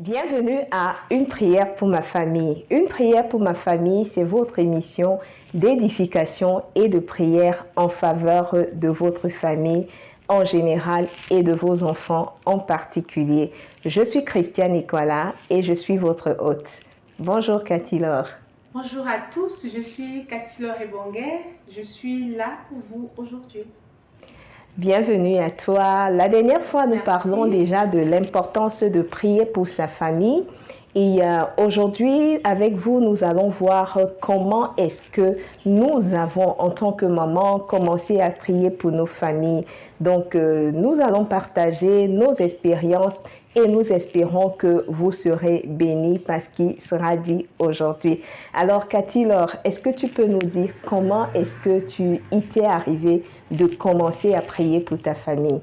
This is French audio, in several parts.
Bienvenue à Une prière pour ma famille. Une prière pour ma famille, c'est votre émission d'édification et de prière en faveur de votre famille en général et de vos enfants en particulier. Je suis Christiane Nicolas et je suis votre hôte. Bonjour Cathy Laure. Bonjour à tous, je suis Cathy Laure Ebonguer. Je suis là pour vous aujourd'hui. Bienvenue à toi. La dernière fois, nous Merci. parlons déjà de l'importance de prier pour sa famille. Et aujourd'hui, avec vous, nous allons voir comment est-ce que nous avons, en tant que maman, commencé à prier pour nos familles. Donc, nous allons partager nos expériences et nous espérons que vous serez bénis par ce qui sera dit aujourd'hui. Alors, Cathy Laure, est-ce que tu peux nous dire comment est-ce que il t'est arrivé de commencer à prier pour ta famille?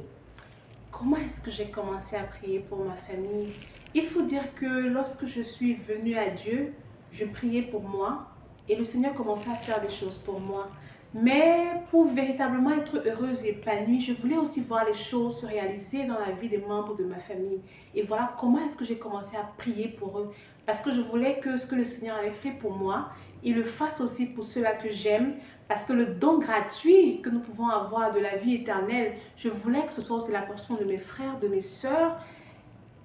Comment est-ce que j'ai commencé à prier pour ma famille? Il faut dire que lorsque je suis venue à Dieu, je priais pour moi et le Seigneur commençait à faire des choses pour moi. Mais pour véritablement être heureuse et épanouie, je voulais aussi voir les choses se réaliser dans la vie des membres de ma famille. Et voilà comment est-ce que j'ai commencé à prier pour eux. Parce que je voulais que ce que le Seigneur avait fait pour moi, il le fasse aussi pour ceux-là que j'aime. Parce que le don gratuit que nous pouvons avoir de la vie éternelle, je voulais que ce soit aussi la portion de mes frères, de mes sœurs.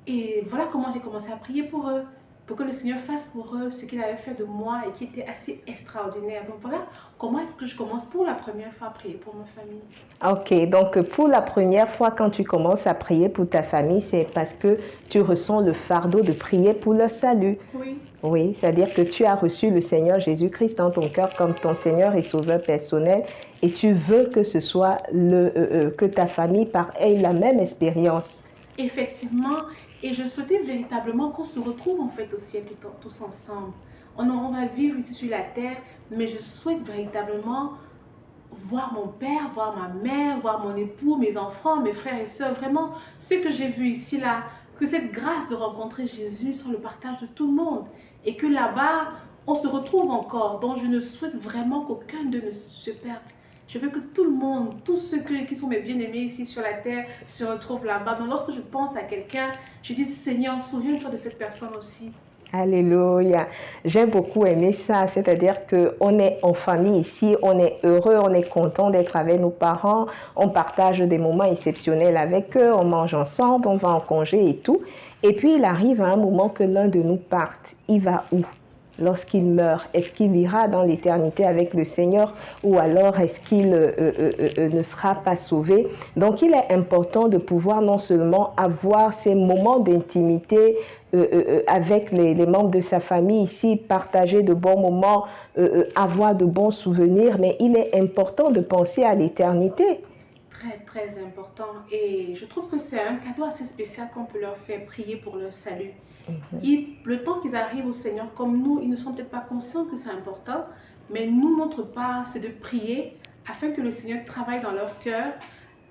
Et voilà comment j'ai commencé à prier pour eux, pour que le Seigneur fasse pour eux ce qu'il avait fait de moi et qui était assez extraordinaire. Donc voilà comment est-ce que je commence pour la première fois à prier pour ma famille. Ok, donc pour la première fois quand tu commences à prier pour ta famille, c'est parce que tu ressens le fardeau de prier pour leur salut. Oui. Oui, c'est-à-dire que tu as reçu le Seigneur Jésus-Christ dans ton cœur comme ton Seigneur et Sauveur personnel et tu veux que ce soit que ta famille ait la même expérience. Effectivement, et je souhaitais véritablement qu'on se retrouve en fait au ciel tous ensemble. On va vivre ici sur la terre, mais je souhaite véritablement voir mon père, voir ma mère, voir mon époux, mes enfants, mes frères et sœurs, vraiment ce que j'ai vu ici là, que cette grâce de rencontrer Jésus soit le partage de tout le monde et que là-bas on se retrouve encore. Donc je ne souhaite vraiment qu'aucun d'eux ne se perde. Je veux que tout le monde, tous ceux qui sont mes bien-aimés ici sur la terre se retrouvent là-bas. Donc lorsque je pense à quelqu'un, je dis Seigneur, souviens-toi de cette personne aussi. Alléluia. J'ai beaucoup aimé ça, c'est-à-dire qu'on est en famille ici, on est heureux, on est content d'être avec nos parents, on partage des moments exceptionnels avec eux, on mange ensemble, on va en congé et tout. Et puis il arrive à un moment que l'un de nous parte. Il va où? Lorsqu'il meurt, est-ce qu'il ira dans l'éternité avec le Seigneur ou alors est-ce qu'il ne sera pas sauvé? Donc il est important de pouvoir non seulement avoir ces moments d'intimité avec les membres de sa famille ici, partager de bons moments, avoir de bons souvenirs, mais il est important de penser à l'éternité. Très, très important. Et je trouve que c'est un cadeau assez spécial qu'on peut leur faire prier pour leur salut. Le temps qu'ils arrivent au Seigneur, comme nous, ils ne sont peut-être pas conscients que c'est important, mais nous, notre part, c'est de prier afin que le Seigneur travaille dans leur cœur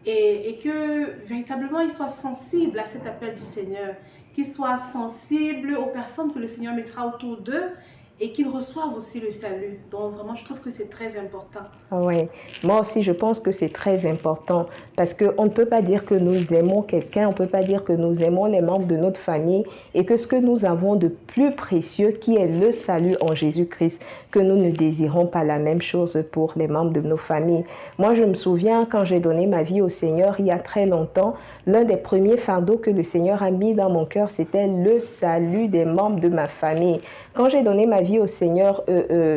et que véritablement ils soient sensibles à cet appel du Seigneur, qu'ils soient sensibles aux personnes que le Seigneur mettra autour d'eux et qu'ils reçoivent aussi le salut. Donc vraiment, je trouve que c'est très important. Oui, moi aussi je pense que c'est très important parce qu'on ne peut pas dire que nous aimons quelqu'un, on ne peut pas dire que nous aimons les membres de notre famille et que ce que nous avons de plus précieux qui est le salut en Jésus-Christ, que nous ne désirons pas la même chose pour les membres de nos familles. Moi je me souviens quand j'ai donné ma vie au Seigneur il y a très longtemps, l'un des premiers fardeaux que le Seigneur a mis dans mon cœur c'était le salut des membres de ma famille. Quand j'ai donné ma vie au Seigneur,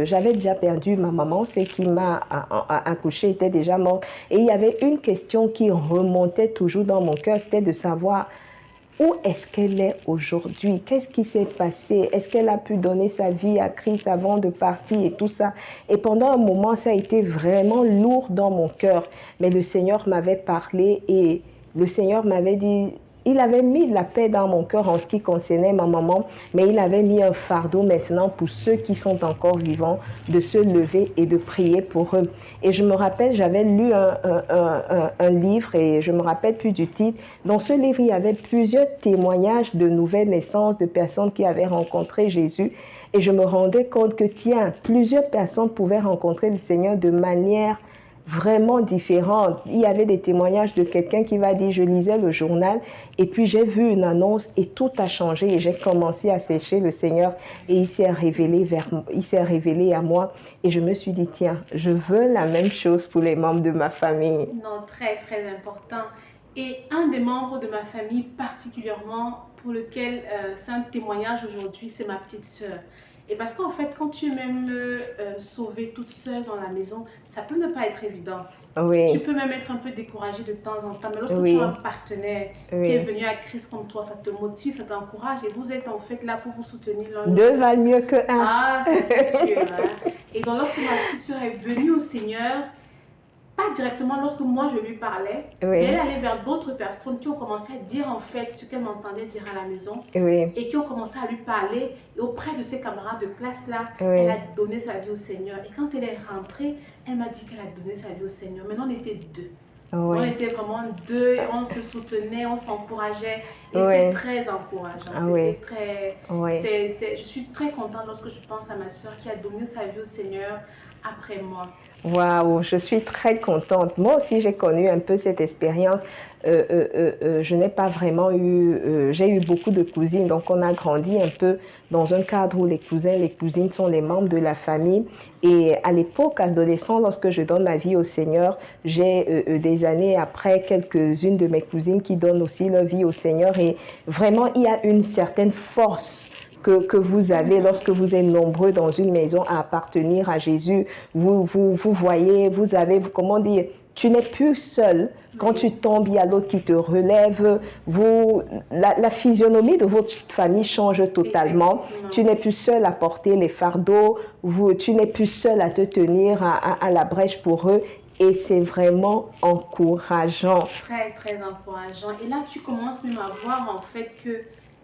j'avais déjà perdu ma maman, c'est qui m'a accouché était déjà morte. Et il y avait une question qui remontait toujours dans mon cœur, c'était de savoir où est-ce qu'elle est aujourd'hui? Qu'est-ce qui s'est passé? Est-ce qu'elle a pu donner sa vie à Christ avant de partir et tout ça? Et pendant un moment, ça a été vraiment lourd dans mon cœur. Mais le Seigneur m'avait parlé et le Seigneur m'avait dit... Il avait mis de la paix dans mon cœur en ce qui concernait ma maman, mais il avait mis un fardeau maintenant pour ceux qui sont encore vivants, de se lever et de prier pour eux. Et je me rappelle, j'avais lu un livre et je me rappelle plus du titre. Dans ce livre, il y avait plusieurs témoignages de nouvelles naissances, de personnes qui avaient rencontré Jésus. Et je me rendais compte que, tiens, plusieurs personnes pouvaient rencontrer le Seigneur de manière vraiment différentes. Il y avait des témoignages de quelqu'un qui va dire, je lisais le journal et puis j'ai vu une annonce et tout a changé et j'ai commencé à sécher le Seigneur et il s'est révélé à moi et je me suis dit, tiens, je veux la même chose pour les membres de ma famille. Non, très, très important. Et un des membres de ma famille particulièrement pour lequel c'est un témoignage aujourd'hui, c'est ma petite sœur. Et parce qu'en fait, quand tu es même sauvée toute seule dans la maison, ça peut ne pas être évident. Tu Oui, peux même être un peu découragée de temps en temps, mais lorsque tu as un oui, partenaire qui est oui. venu à Christ comme toi, ça te motive, ça t'encourage et vous êtes en fait là pour vous soutenir l'un Deux l'autre. valent mieux que un. Ah, ça c'est sûr, hein. Et donc lorsque ma petite sœur est venue au Seigneur, pas directement lorsque moi je lui parlais, mais elle Oui, allait vers d'autres personnes qui ont commencé à dire en fait ce qu'elle m'entendait dire à la maison oui, et qui ont commencé à lui parler. Et auprès de ses camarades de classe là, elle a oui, donné sa vie au Seigneur. Et quand elle est rentrée, elle m'a dit qu'elle a donné sa vie au Seigneur. Maintenant on était deux. On oui, était vraiment deux, et on se soutenait, on s'encourageait et c'était oui, très encourageant. ah oui, C'était très. oui. Je suis très contente lorsque je pense à ma soeur qui a donné sa vie au Seigneur après moi. Waouh, je suis très contente. Moi aussi, j'ai connu un peu cette expérience. Je n'ai pas vraiment eu, j'ai eu beaucoup de cousines, donc on a grandi un peu dans un cadre où les cousins, les cousines sont les membres de la famille. Et à l'époque, adolescent, lorsque je donne ma vie au Seigneur, j'ai des années après quelques-unes de mes cousines qui donnent aussi leur vie au Seigneur. Et vraiment, il y a une certaine force que vous avez lorsque vous êtes nombreux dans une maison à appartenir à Jésus. Vous voyez, vous avez, comment dire, tu n'es plus seul. Quand tu tombes, il y a l'autre qui te relève. La physionomie de votre famille change totalement. Tu n'es plus seul à porter les fardeaux. Tu n'es plus seul à te tenir à la brèche pour eux. Et c'est vraiment encourageant. Très, très encourageant. Et là, tu commences même à voir en fait que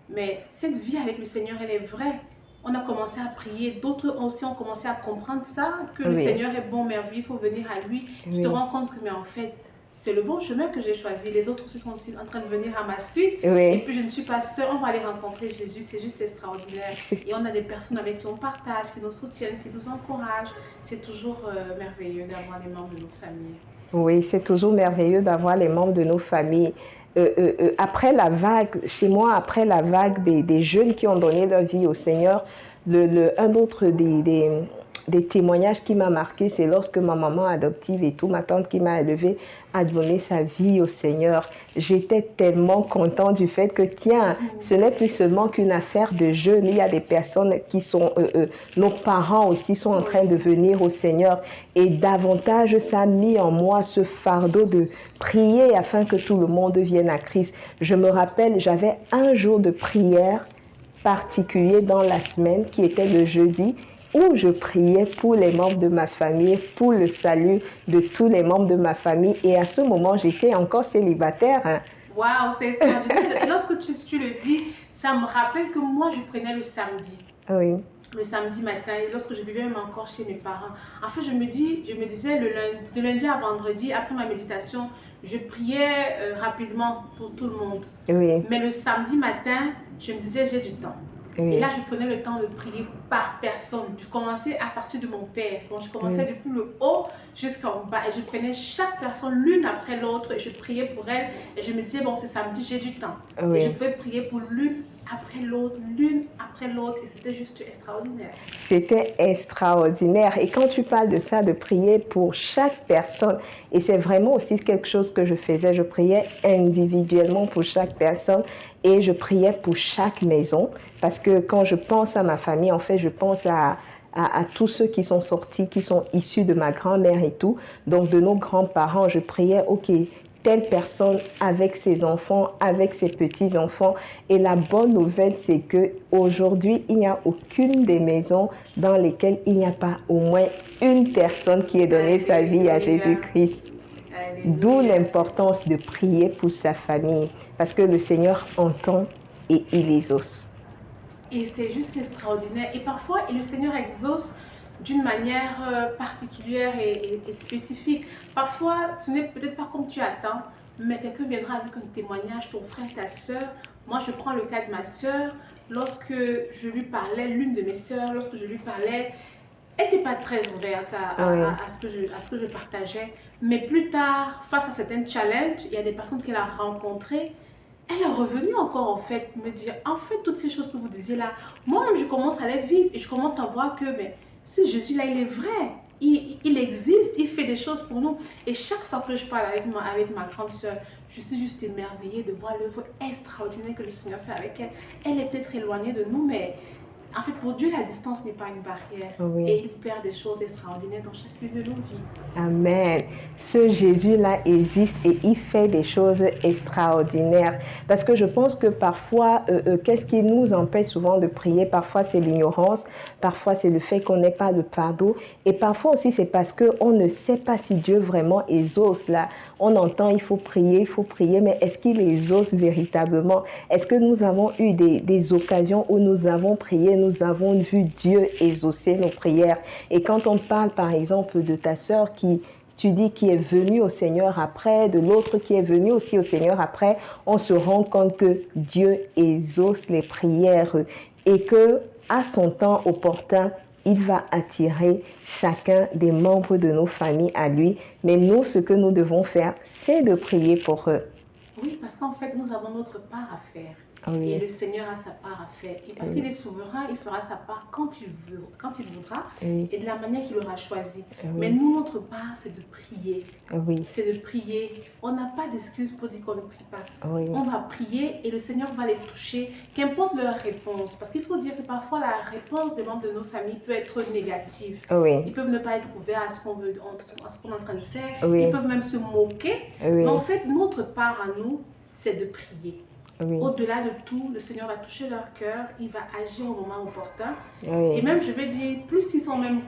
mais cette vie avec le Seigneur, elle est vraie. On a commencé à prier, d'autres aussi ont commencé à comprendre ça, que le Oui, Seigneur est bon, merveilleux, il faut venir à lui. Tu te oui, rends compte que, mais en fait, c'est le bon chemin que j'ai choisi. Les autres aussi sont aussi en train de venir à ma suite. Et oui. puis, je ne suis pas seule, on va aller rencontrer Jésus, c'est juste extraordinaire. Et on a des personnes avec qui on partage, qui nous soutiennent, qui nous encouragent. C'est toujours merveilleux d'avoir les membres de nos familles. Oui, c'est toujours merveilleux d'avoir les membres de nos familles. Après la vague, chez moi, après la vague des jeunes qui ont donné leur vie au Seigneur, un autre des témoignages qui m'a marqué, c'est lorsque ma maman adoptive et tout, ma tante qui m'a élevée, a donné sa vie au Seigneur. J'étais tellement contente du fait que, tiens, ce n'est plus seulement qu'une affaire de jeunes, il y a des personnes qui sont, nos parents aussi sont en train de venir au Seigneur. Et davantage, ça a mis en moi ce fardeau de prier afin que tout le monde vienne à Christ. Je me rappelle, j'avais un jour de prière particulier dans la semaine qui était le jeudi où je priais pour les membres de ma famille, pour le salut de tous les membres de ma famille. Et à ce moment, j'étais encore célibataire. Hein. Waouh, c'est extraordinaire. Et lorsque tu le dis, ça me rappelle que moi, je prenais le samedi. Oui. Le samedi matin, et lorsque je vivais même encore chez mes parents. En fait, je me disais le lundi, de lundi à vendredi, après ma méditation, je priais rapidement pour tout le monde. Oui. Mais le samedi matin, je me disais, j'ai du temps. Et Oui. là, je prenais le temps de prier par personne. Je commençais à partir de mon père. Donc, je commençais Oui. depuis le haut jusqu'en bas. Et je prenais chaque personne l'une après l'autre. Et je priais pour elle. Et je me disais, bon, c'est samedi, j'ai du temps. Oui. Et je pouvais prier pour l'une après l'autre, l'une après l'autre. Et c'était juste extraordinaire. C'était extraordinaire. Et quand tu parles de ça, de prier pour chaque personne, et c'est vraiment aussi quelque chose que je faisais, je priais individuellement pour chaque personne et je priais pour chaque maison. Parce que quand je pense à ma famille, en fait, je pense à tous ceux qui sont sortis, qui sont issus de ma grand-mère et tout. Donc, de nos grands-parents, je priais, OK, telle personne avec ses enfants, avec ses petits-enfants. Et la bonne nouvelle, c'est qu'aujourd'hui, il n'y a aucune des maisons dans lesquelles il n'y a pas au moins une personne qui ait donné sa vie à Jésus-Christ. D'où l'importance de prier pour sa famille, parce que le Seigneur entend et il exauce. Et c'est juste extraordinaire. Et parfois, le Seigneur exauce d'une manière particulière et spécifique. Parfois, ce n'est peut-être pas comme tu attends, mais quelqu'un viendra avec un témoignage, ton frère, ta soeur. Moi, je prends le cas de ma soeur. Lorsque je lui parlais, l'une de mes soeurs, lorsque je lui parlais, elle n'était pas très ouverte Oui. à ce que je partageais. Mais plus tard, face à certains challenges, il y a des personnes qu'elle a rencontrées. Elle est revenue encore en fait me dire, en fait, toutes ces choses que vous disiez là, moi-même je commence à les vivre et je commence à voir que mais, ce Jésus-là, il est vrai. Il existe, il fait des choses pour nous. Et chaque fois que je parle avec ma grande soeur, je suis juste émerveillée de voir l'œuvre extraordinaire que le Seigneur fait avec elle. Elle est peut-être éloignée de nous, mais en fait, pour Dieu, la distance n'est pas une barrière. Oui. Et il perd des choses extraordinaires dans chacune de nos vies. Amen. Ce Jésus-là existe et il fait des choses extraordinaires. Parce que je pense que parfois, qu'est-ce qui nous empêche souvent de prier? Parfois, c'est l'ignorance. Parfois, c'est le fait qu'on n'ait pas de pardon. Et parfois aussi, c'est parce qu'on ne sait pas si Dieu vraiment exauce là. On entend, il faut prier, mais est-ce qu'il exauce véritablement? Est-ce que nous avons eu des occasions où nous avons prié, nous avons vu Dieu exaucer nos prières? Et quand on parle, par exemple, de ta sœur qui, tu dis, qui est venue au Seigneur après, de l'autre qui est venu aussi au Seigneur après, on se rend compte que Dieu exauce les prières et que, à son temps opportun, il va attirer chacun des membres de nos familles à lui. Mais nous, ce que nous devons faire, c'est de prier pour eux. Oui, parce qu'en fait, nous avons notre part à faire. Oui. Et le Seigneur a sa part à faire. Et parce Oui. qu'il est souverain, il fera sa part quand il veut, quand il voudra Oui. et de la manière qu'il aura choisi. Oui. Mais nous, notre part, c'est de prier. Oui. C'est de prier. On n'a pas d'excuse pour dire qu'on ne prie pas. Oui. On va prier et le Seigneur va les toucher, qu'importe leur réponse. Parce qu'il faut dire que parfois, la réponse des membres de nos familles peut être négative. Oui. Ils peuvent ne pas être ouverts à ce qu'on veut, à ce qu'on est en train de faire. Oui. Ils peuvent même se moquer. Oui. Mais en fait, notre part à nous, c'est de prier. Oui. Au-delà de tout, le Seigneur va toucher leur cœur, il va agir au moment opportun. Oui. Et même, je vais dire, plus ils sont même,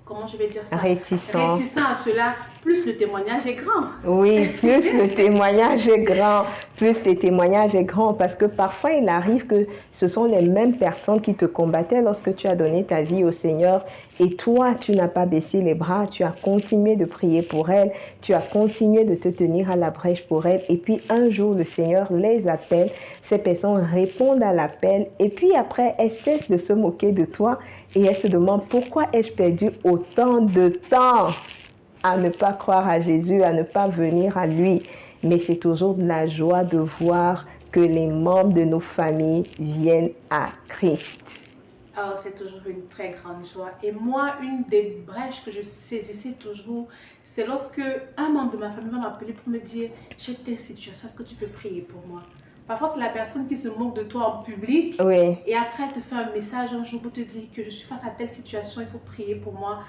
comment je vais dire ça, réticents à cela, plus le témoignage est grand. Oui, plus le témoignage est grand, plus le témoignage est grand, parce que parfois il arrive que ce sont les mêmes personnes qui te combattaient lorsque tu as donné ta vie au Seigneur et toi, tu n'as pas baissé les bras, tu as continué de prier pour elles, tu as continué de te tenir à la brèche pour elles et puis un jour le Seigneur les appelle, ces personnes répondent à l'appel et puis après elles cessent de se moquer de toi et elles se demandent pourquoi ai-je perdu autant de temps à ne pas croire à Jésus, à ne pas venir à lui. Mais c'est toujours de la joie de voir que les membres de nos familles viennent à Christ. Oh, c'est toujours une très grande joie. Et moi, une des brèches que je saisissais toujours, c'est lorsque un membre de ma famille va m'appeler pour me dire « J'ai telle situation, est-ce que tu peux prier pour moi ?» Parfois, c'est la personne qui se moque de toi en public. Oui. Et après, elle te fait un message un jour pour te dire que je suis face à telle situation, il faut prier pour moi.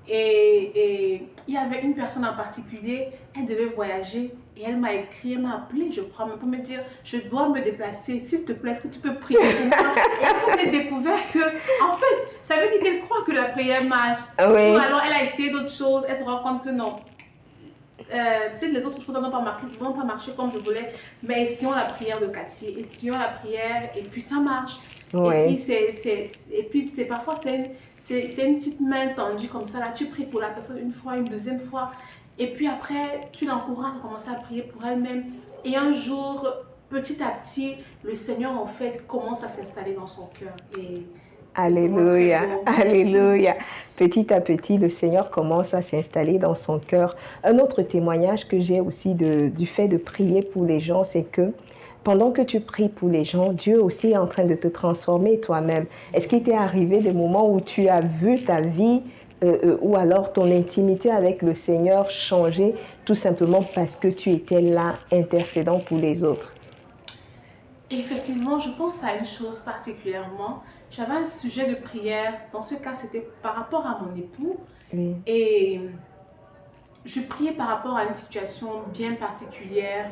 Et il y avait une personne en particulier, elle devait voyager et elle m'a écrit, elle m'a appelé, je crois, pour me dire je dois me déplacer, s'il te plaît, est-ce que tu peux prier pour moi? Et après, j'ai découvert que, en fait, ça veut dire qu'elle croit que la prière marche. Oui. Ou alors, elle a essayé d'autres choses, elle se rend compte que non. Peut-être les autres choses n'ont pas marché comme je voulais, mais essayons la prière de Cathy, essayons la prière et puis ça marche. Oui. Et puis, c'est parfois, c'est une petite main tendue comme ça, là, tu pries pour la personne une fois, une deuxième fois, et puis après, tu l'encourages à commencer à prier pour elle-même. Et un jour, petit à petit, le Seigneur, en fait, commence à s'installer dans son cœur. Et alléluia, alléluia. Petit à petit, le Seigneur commence à s'installer dans son cœur. Un autre témoignage que j'ai aussi du fait de prier pour les gens, c'est que pendant que tu pries pour les gens, Dieu aussi est en train de te transformer toi-même. Est-ce qu'il t'est arrivé des moments où tu as vu ta vie ou alors ton intimité avec le Seigneur changer tout simplement parce que tu étais là intercédant pour les autres? Effectivement, je pense à une chose particulièrement. J'avais un sujet de prière. Dans ce cas, c'était par rapport à mon époux. Oui. Et je priais par rapport à une situation bien particulière.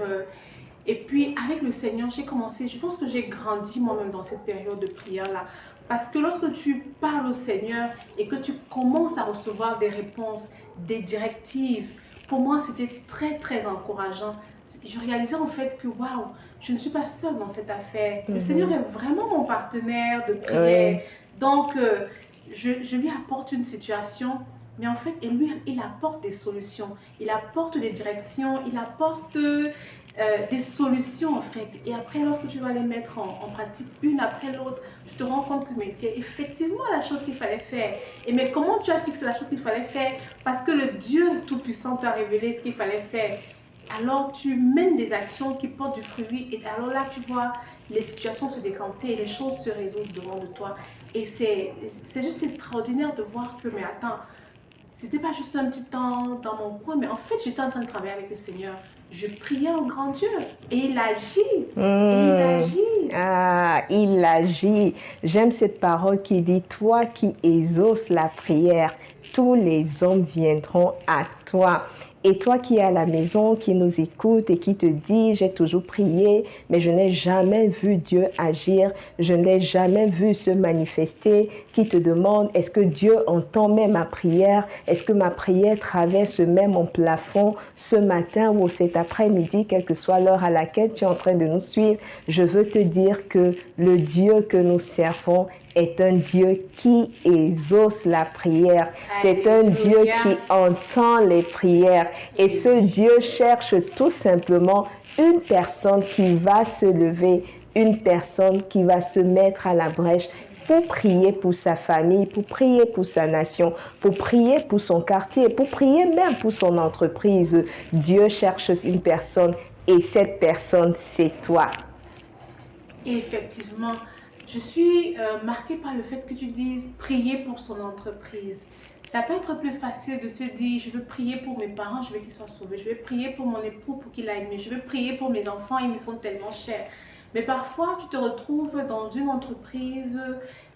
Et puis, avec le Seigneur, j'ai commencé, je pense que j'ai grandi moi-même dans cette période de prière-là. Parce que lorsque tu parles au Seigneur et que tu commences à recevoir des réponses, des directives, pour moi, c'était très, très encourageant. Je réalisais en fait que, waouh, je ne suis pas seule dans cette affaire. Le Seigneur est vraiment mon partenaire de prière. Oui. Donc, je lui apporte une situation. Mais en fait, lui, il apporte des solutions, il apporte des directions, il apporte des solutions en fait. Et après, lorsque tu vas les mettre en pratique une après l'autre, tu te rends compte que mais c'est effectivement la chose qu'il fallait faire. Et mais comment tu as su que c'est la chose qu'il fallait faire? Parce que le Dieu Tout-Puissant t'a révélé ce qu'il fallait faire. Alors tu mènes des actions qui portent du fruit et alors là tu vois les situations se décanter et les choses se résolvent devant de toi. Et c'est juste extraordinaire de voir que mais attends, c'était pas juste un petit temps dans mon coin, mais en fait, j'étais en train de travailler avec le Seigneur. Je priais au grand Dieu et il agit. Et il agit. Ah, il agit. J'aime cette parole qui dit, toi qui exauces la prière, tous les hommes viendront à toi. Et toi qui es à la maison, qui nous écoute et qui te dit, j'ai toujours prié, mais je n'ai jamais vu Dieu agir, je n'ai jamais vu se manifester, qui te demande, est-ce que Dieu entend même ma prière? Est-ce que ma prière traverse même mon plafond ce matin ou cet après-midi, quelle que soit l'heure à laquelle tu es en train de nous suivre? Je veux te dire que le Dieu que nous servons est un Dieu qui exauce la prière. C'est un Dieu qui entend les prières. Et ce Dieu cherche tout simplement une personne qui va se lever, une personne qui va se mettre à la brèche pour prier pour sa famille, pour prier pour sa nation, pour prier pour son quartier, pour prier même pour son entreprise. Dieu cherche une personne et cette personne, c'est toi. Effectivement, je suis marquée par le fait que tu dises prier pour son entreprise. Ça peut être plus facile de se dire, je veux prier pour mes parents, je veux qu'ils soient sauvés. Je veux prier pour mon époux pour qu'il aille mieux. Je veux prier pour mes enfants, ils me sont tellement chers. Mais parfois, tu te retrouves dans une entreprise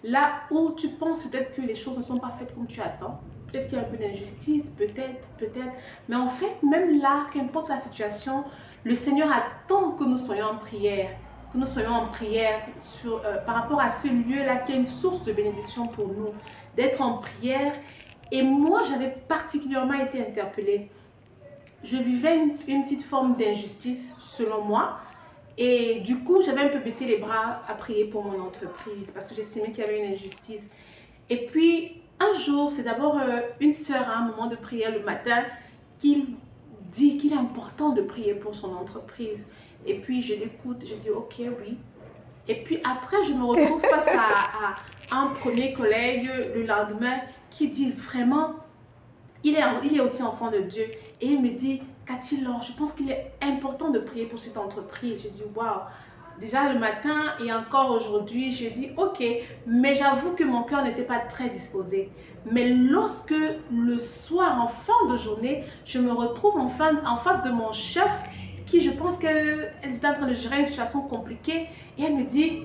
là où tu penses peut-être que les choses ne sont pas faites comme tu attends. Peut-être qu'il y a un peu d'injustice, peut-être, peut-être. Mais en fait, même là, qu'importe la situation, le Seigneur attend que nous soyons en prière. Que nous soyons en prière par rapport à ce lieu-là qui est une source de bénédiction pour nous. D'être en prière. Et moi, j'avais particulièrement été interpellée. Je vivais une petite forme d'injustice, selon moi. Et du coup, j'avais un peu baissé les bras à prier pour mon entreprise parce que j'estimais qu'il y avait une injustice. Et puis, un jour, c'est d'abord une sœur à un moment de prière le matin qui dit qu'il est important de prier pour son entreprise. Et puis, je l'écoute, je dis ok, oui. Et puis après, je me retrouve face à un premier collègue le lendemain qui dit vraiment, il est aussi enfant de Dieu. Et il me dit, Cathy Laure, je pense qu'il est important de prier pour cette entreprise. Je dis, waouh. Déjà le matin et encore aujourd'hui, je dis, ok, mais j'avoue que mon cœur n'était pas très disposé. Mais lorsque le soir, en fin de journée, je me retrouve en face de mon chef, qui je pense qu'elle était en train de gérer une situation compliquée, et elle me dit,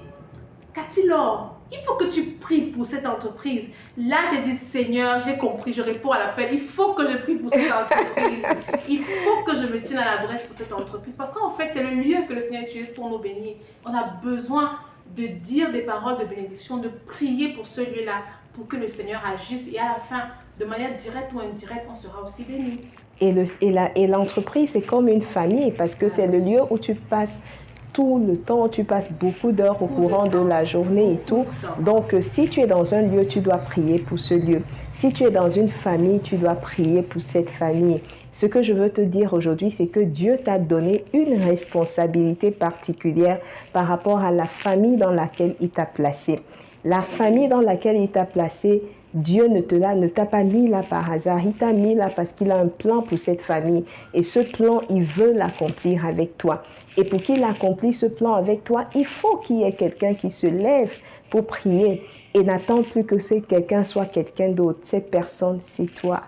Cathy Laure, il faut que tu pries pour cette entreprise. Là, j'ai dit, Seigneur, j'ai compris, je réponds à l'appel. Il faut que je prie pour cette entreprise. Il faut que je me tienne à la brèche pour cette entreprise. Parce qu'en fait, c'est le lieu que le Seigneur utilise pour nous bénir. On a besoin de dire des paroles de bénédiction, de prier pour ce lieu-là, pour que le Seigneur agisse. Et à la fin, de manière directe ou indirecte, on sera aussi béni. Et l'entreprise, c'est comme une famille parce que c'est le lieu où tu passes tout le temps, tu passes beaucoup d'heures au courant de la journée et tout. Donc, si tu es dans un lieu, tu dois prier pour ce lieu. Si tu es dans une famille, tu dois prier pour cette famille. Ce que je veux te dire aujourd'hui, c'est que Dieu t'a donné une responsabilité particulière par rapport à la famille dans laquelle il t'a placé. La famille dans laquelle il t'a placé, Dieu ne t'a pas mis là par hasard. Il t'a mis là parce qu'il a un plan pour cette famille. Et ce plan, il veut l'accomplir avec toi. Et pour qu'il accomplisse ce plan avec toi, il faut qu'il y ait quelqu'un qui se lève pour prier. Et n'attends plus que ce quelqu'un soit quelqu'un d'autre. Cette personne, c'est toi.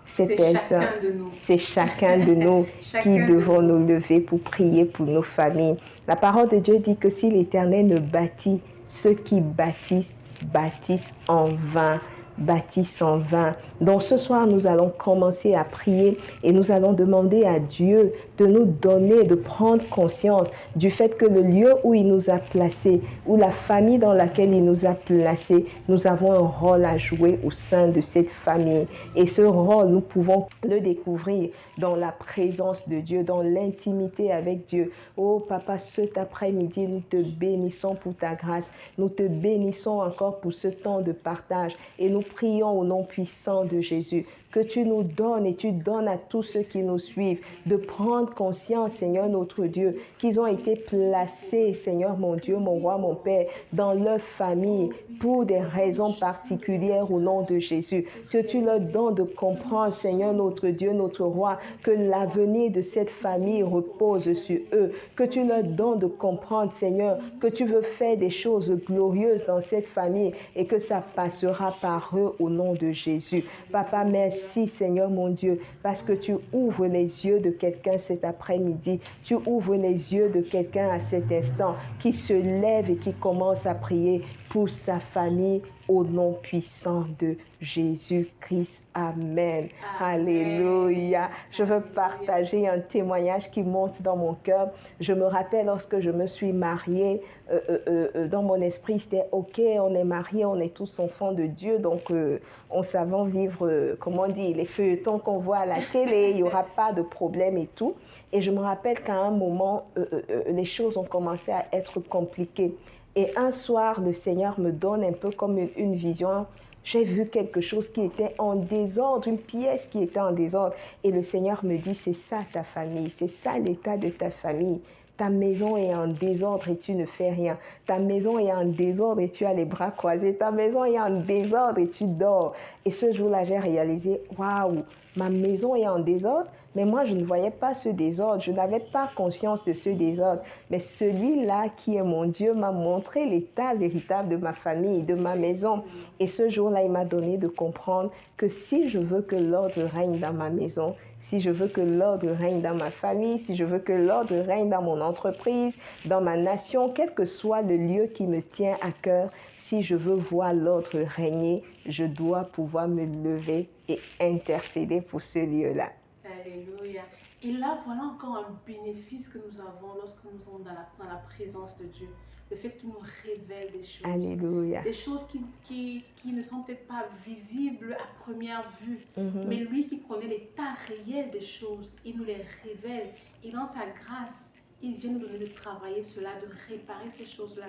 C'est chacun de nous. C'est chacun de nous qui devons nous lever pour prier pour nos familles. La parole de Dieu dit que si l'Éternel ne bâtit, ceux qui bâtissent, bâtissent en vain. Bâtissent en vain. Donc ce soir, nous allons commencer à prier et nous allons demander à Dieu de nous donner, de prendre conscience du fait que le lieu où il nous a placés, ou la famille dans laquelle il nous a placés, nous avons un rôle à jouer au sein de cette famille. Et ce rôle, nous pouvons le découvrir dans la présence de Dieu, dans l'intimité avec Dieu. Oh Papa, cet après-midi, nous te bénissons pour ta grâce. Nous te bénissons encore pour ce temps de partage et nous prions au nom puissant de Jésus. que tu nous donnes et tu donnes à tous ceux qui nous suivent de prendre conscience, Seigneur notre Dieu, qu'ils ont été placés, Seigneur mon Dieu, mon roi, mon Père, dans leur famille pour des raisons particulières au nom de Jésus. Que tu leur donnes de comprendre, Seigneur notre Dieu, notre roi, que l'avenir de cette famille repose sur eux. Que tu leur donnes de comprendre, Seigneur, que tu veux faire des choses glorieuses dans cette famille et que ça passera par eux au nom de Jésus. Papa, merci, Seigneur mon Dieu, parce que tu ouvres les yeux de quelqu'un cet après-midi. Tu ouvres les yeux de quelqu'un à cet instant qui se lève et qui commence à prier pour sa famille au nom puissant de Jésus-Christ. Amen. Alléluia. Je veux partager un témoignage qui monte dans mon cœur. Je me rappelle lorsque je me suis mariée, dans mon esprit, c'était OK, on est mariés, on est tous enfants de Dieu, donc on savait vivre, comment on dit, les feuilletons qu'on voit à la télé, il n'y aura pas de problème et tout. Et je me rappelle qu'à un moment, les choses ont commencé à être compliquées. Et un soir, le Seigneur me donne un peu comme une vision. J'ai vu quelque chose qui était en désordre, une pièce qui était en désordre. Et le Seigneur me dit, c'est ça ta famille, c'est ça l'état de ta famille. Ta maison est en désordre et tu ne fais rien. Ta maison est en désordre et tu as les bras croisés. Ta maison est en désordre et tu dors. Et ce jour-là, j'ai réalisé, waouh, ma maison est en désordre. Mais moi, je ne voyais pas ce désordre. Je n'avais pas conscience de ce désordre. Mais celui-là qui est mon Dieu m'a montré l'état véritable de ma famille, de ma maison. Et ce jour-là, il m'a donné de comprendre que si je veux que l'ordre règne dans ma maison, si je veux que l'ordre règne dans ma famille, si je veux que l'ordre règne dans mon entreprise, dans ma nation, quel que soit le lieu qui me tient à cœur, si je veux voir l'ordre régner, je dois pouvoir me lever et intercéder pour ce lieu-là. Alléluia. Et là, voilà encore un bénéfice que nous avons lorsque nous sommes dans la présence de Dieu. Le fait qu'il nous révèle des choses. Alléluia. Des choses qui ne sont peut-être pas visibles à première vue. Mais lui qui connaît l'état réel des choses, il nous les révèle. Et dans sa grâce, il vient nous donner de travailler cela, de réparer ces choses-là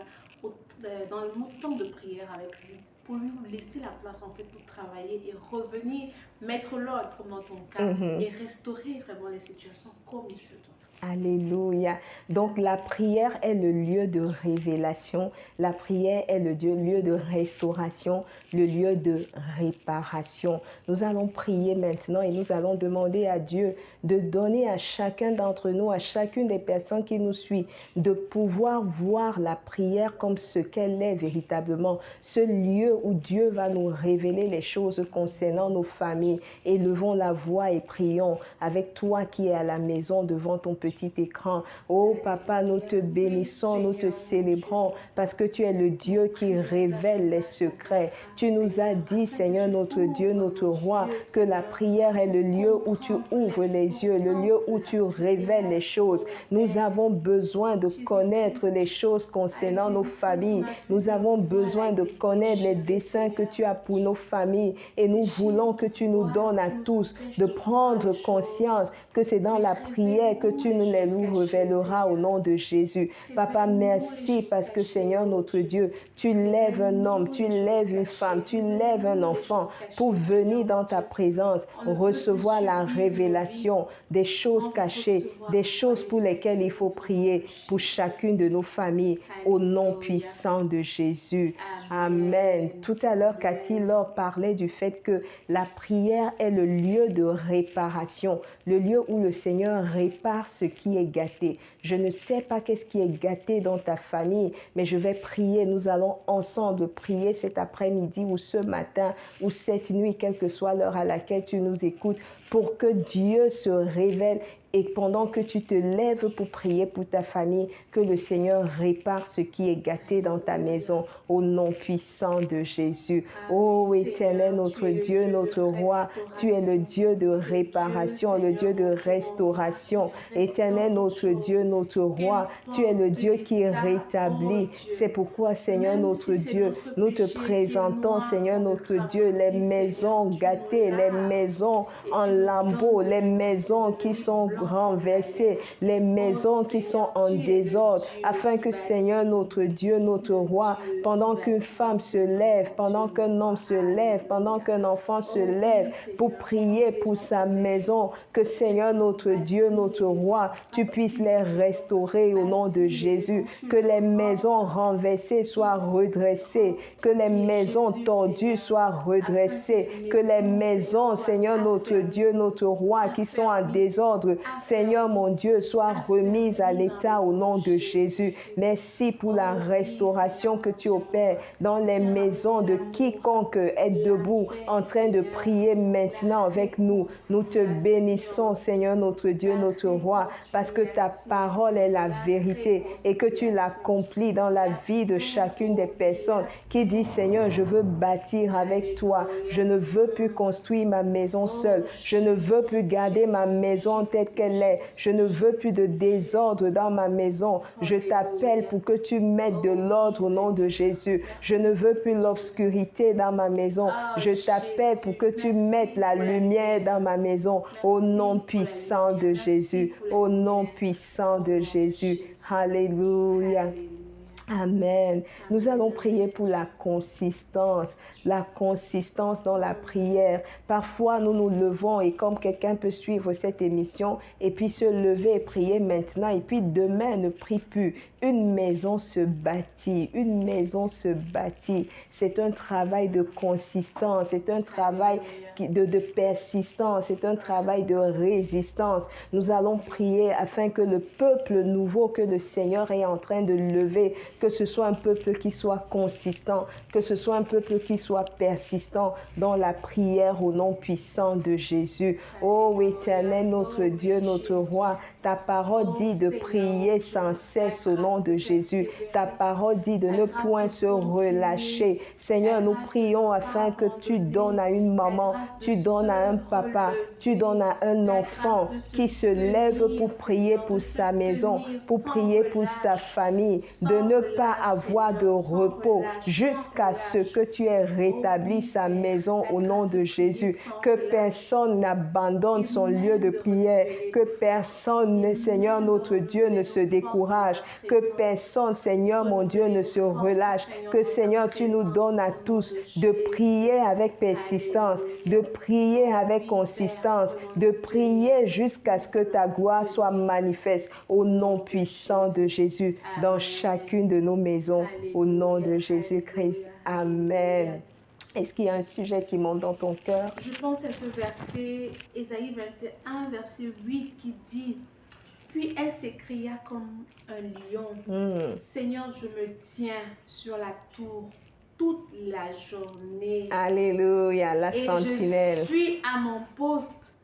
dans le temps de prière avec lui. Pour lui laisser la place en fait pour travailler et revenir mettre l'ordre dans ton cas et restaurer vraiment les situations comme il se doit. Alléluia. Donc la prière est le lieu de révélation, la prière est le lieu de restauration, le lieu de réparation. Nous allons prier maintenant et nous allons demander à Dieu de donner à chacun d'entre nous, à chacune des personnes qui nous suivent, de pouvoir voir la prière comme ce qu'elle est véritablement, ce lieu où Dieu va nous révéler les choses concernant nos familles. Élevons la voix et prions avec toi qui es à la maison devant ton petit écran. Oh papa, nous te bénissons, nous te célébrons parce que tu es le Dieu qui révèle les secrets. Tu nous as dit, Seigneur notre Dieu, notre roi, que la prière est le lieu où tu ouvres les yeux, le lieu où tu révèles les choses. Nous avons besoin de connaître les choses concernant nos familles. Nous avons besoin de connaître les desseins que tu as pour nos familles et nous voulons que tu nous donnes à tous de prendre conscience que c'est dans la prière que tu nous les révéleras au nom de Jésus. Papa, merci parce que Seigneur notre Dieu, tu lèves un homme, tu lèves une femme, tu lèves un enfant pour venir dans ta présence, recevoir la révélation des choses cachées, des choses pour lesquelles il faut prier pour chacune de nos familles au nom puissant de Jésus. Amen. Tout à l'heure, Cathy Laure parlait du fait que la prière est le lieu de réparation, le lieu où le Seigneur répare ce qui est gâté. Je ne sais pas qu'est-ce qui est gâté dans ta famille, mais je vais prier. Nous allons ensemble prier cet après-midi ou ce matin ou cette nuit, quelle que soit l'heure à laquelle tu nous écoutes, pour que Dieu se révèle. Et pendant que tu te lèves pour prier pour ta famille, que le Seigneur répare ce qui est gâté dans ta maison au nom puissant de Jésus. Ô Éternel, notre Dieu, notre roi, tu es le Dieu de réparation, le Dieu de restauration. Éternel, notre Dieu, notre roi, tu es le Dieu qui rétablit. C'est pourquoi, Seigneur, notre Dieu, nous te présentons, Seigneur, notre Dieu, les maisons gâtées, les maisons en lambeaux, les maisons qui sont renverser les maisons qui sont en désordre, afin que Seigneur notre Dieu, notre roi, pendant qu'une femme se lève, pendant qu'un homme se lève, pendant qu'un enfant se lève pour prier pour sa maison, que Seigneur notre Dieu, notre roi, tu puisses les restaurer au nom de Jésus, que les maisons renversées soient redressées, que les maisons tordues soient redressées, que les maisons, Seigneur notre Dieu, notre roi, qui sont en désordre, Seigneur mon Dieu, soient remises à l'état au nom de Jésus. Merci pour la restauration que tu opères dans les maisons de quiconque est debout en train de prier maintenant avec nous. Nous te bénissons, Seigneur notre Dieu, notre roi, parce que ta parole est la vérité et que tu l'accomplis dans la vie de chacune des personnes qui dit, Seigneur, je veux bâtir avec toi. Je ne veux plus construire ma maison seule. Je ne veux plus garder ma maison telle qu'elle est. Je ne veux plus de désordre dans ma maison. Je t'appelle pour que tu mettes de l'ordre au nom de Jésus. Je ne veux plus l'obscurité dans ma maison. Je t'appelle pour que tu mettes la lumière dans ma maison au nom puissant de Jésus. Au nom puissant de Jésus. Alléluia. Amen. Nous allons prier pour la consistance dans la prière. Parfois, nous nous levons et comme quelqu'un peut suivre cette émission et puis se lever et prier maintenant et puis demain ne prie plus. Une maison se bâtit, une maison se bâtit. C'est un travail de consistance, c'est un travail de persistance, c'est un travail de résistance. Nous allons prier afin que le peuple nouveau que le Seigneur est en train de lever, que ce soit un peuple qui soit consistant, que ce soit un peuple qui soit persistant dans la prière au nom puissant de Jésus. Ô Éternel, notre Dieu, notre roi, ta parole dit de prier sans cesse au nom de Jésus. Ta parole dit de ne point se relâcher. Seigneur, nous prions afin que tu donnes à une maman, tu donnes à un papa, tu donnes à un enfant qui se lève pour prier pour sa maison, pour prier pour sa famille, de ne pas avoir de repos jusqu'à ce que tu aies rétabli sa maison au nom de Jésus. Que personne n'abandonne son lieu de prière, que personne, Seigneur notre Dieu, ne se décourage, que personne, Seigneur mon Dieu, ne se relâche, que Seigneur, tu nous donnes à tous de prier avec persistance, de prier avec consistance, de prier jusqu'à ce que ta gloire soit manifeste au nom puissant de Jésus dans chacune de nos maisons, au nom de Jésus-Christ. Amen. Est-ce qu'il y a un sujet qui monte dans ton cœur? Je pense à ce verset, Ésaïe 21, verset 8, qui dit: puis elle s'écria comme un lion. Seigneur, je me tiens sur la tour toute la journée. Alléluia, la sentinelle. Je suis à mon poste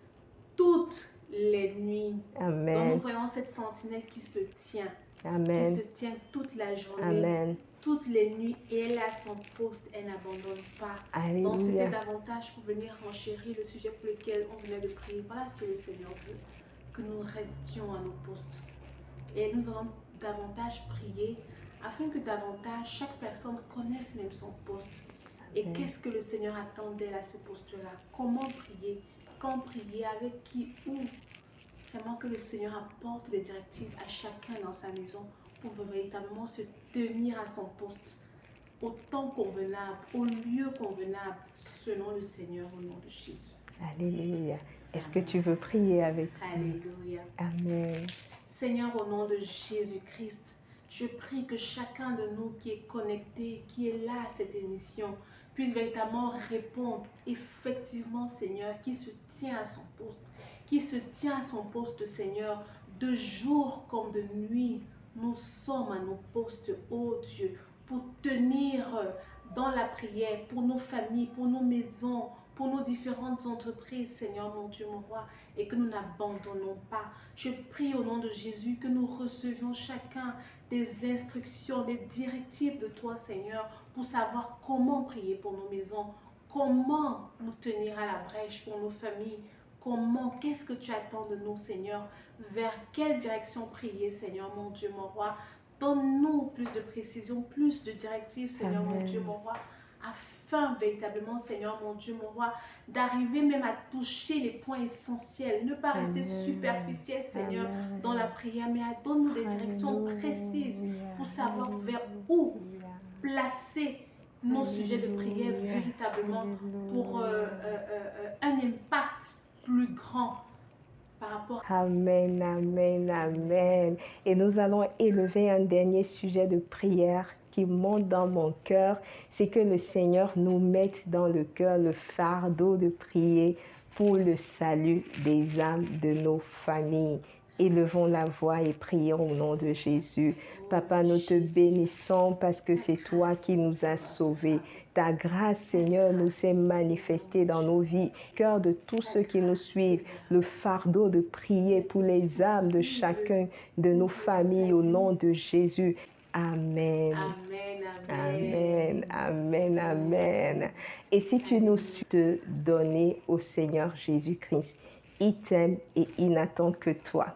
toutes les nuits. Amen. Donc nous voyons cette sentinelle qui se tient. Amen. Qui se tient toute la journée. Amen. Toutes les nuits, et elle est à son poste, elle n'abandonne pas. Alléluia. Donc c'était davantage pour venir renchérir le sujet pour lequel on venait de prier. Voilà ce que le Seigneur veut, que nous restions à nos postes. Et nous allons davantage prier afin que davantage chaque personne connaisse même son poste. Et qu'est-ce que le Seigneur attend d'elle à ce poste-là? Comment prier? Quand prier? Avec qui? Où? Vraiment que le Seigneur apporte des directives à chacun dans sa maison pour véritablement se tenir à son poste au temps convenable, au lieu convenable, selon le Seigneur au nom de Jésus. Alléluia. Est-ce que tu veux prier avec nous? Alléluia. Amen. Seigneur, au nom de Jésus-Christ, je prie que chacun de nous qui est connecté, qui est là à cette émission, puisse véritablement répondre effectivement, Seigneur, qui se tient à son poste, qui se tient à son poste, Seigneur, de jour comme de nuit. Nous sommes à nos postes, ô Dieu, pour tenir dans la prière, pour nos familles, pour nos maisons, pour nos différentes entreprises, Seigneur, mon Dieu, mon roi, et que nous n'abandonnons pas. Je prie au nom de Jésus que nous recevions chacun des instructions, des directives de toi, Seigneur, pour savoir comment prier pour nos maisons, comment nous tenir à la brèche pour nos familles, comment, qu'est-ce que tu attends de nous, Seigneur, vers quelle direction prier, Seigneur, mon Dieu, mon roi. Donne-nous plus de précision, plus de directives, Seigneur, Amen. mon Dieu, mon roi, afin véritablement, Seigneur mon Dieu, mon roi, d'arriver même à toucher les points essentiels. Ne pas rester superficiel, Seigneur, dans la prière, mais donne-nous des directions précises pour savoir vers où placer nos sujets de prière véritablement pour un impact plus grand par rapport à... Amen, amen, amen. Et nous allons élever un dernier sujet de prière qui monte dans mon cœur, c'est que le Seigneur nous mette dans le cœur le fardeau de prier pour le salut des âmes de nos familles. Élevons la voix et prions au nom de Jésus. Papa, nous te bénissons parce que c'est toi qui nous as sauvés. Ta grâce, Seigneur, nous s'est manifestée dans nos vies. Cœur de tous ceux qui nous suivent, le fardeau de prier pour les âmes de chacun de nos familles au nom de Jésus. Amen. Amen, amen, amen. Et si tu nous suis te donner au Seigneur Jésus-Christ, il t'aime et il n'attend que toi.